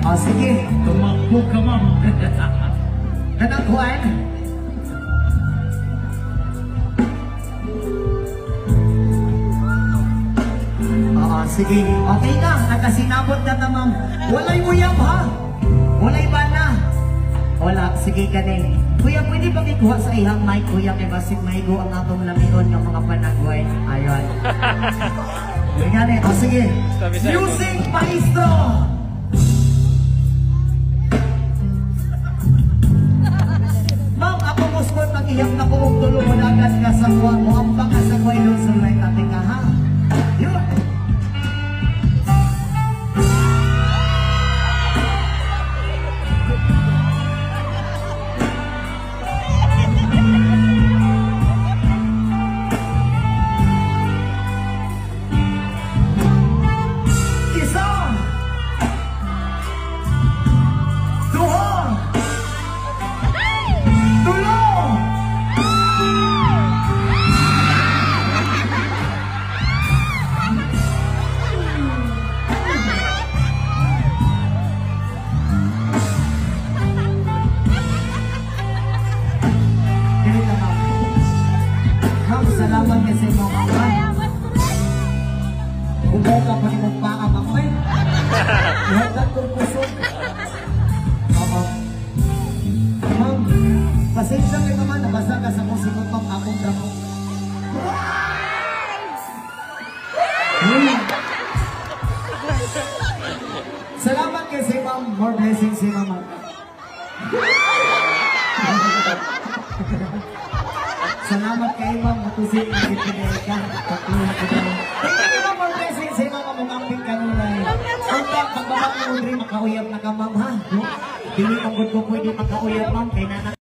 O sige, Tumakbo ka, ma'am. Kanang Juan. Oo, sige. Okay na, nakasinabot na na, ma'am. Walay uyab, ha? Walay ba na? Wala, sige ka din. Kuya, pwede bang ikuha sa ihang mic, kuya, kay basig maigo ang atong lamion ng mga panagway. Ayun. Tingnan eh. O sige. Music Maestro! Ma'am, ako muskot mag-ihap na ko kung tulo managat ka sa kuha mo. Ang baka sa kuha yun sa right natin ka, ha? Yun. Salamat kasi mo kaman. Ubaw ka pa ni mong pakamamay. Ihagan kong puso. Ma'am, pasensya kayo naman. Nabasa ka sa kong sinong pang akong drama. Salamat kasi ma'am. More blessings si mama. Salamat kayo ma'am, matusin ang itinayka. Patuloy ko na. Tingnan nyo ma'am, more blessings sa mga mumamping kanunay. Ang pagbabak mo rin, makauyab na ka ma'am ha. Hindi mong ko pwede makauyab ma'am, kaya na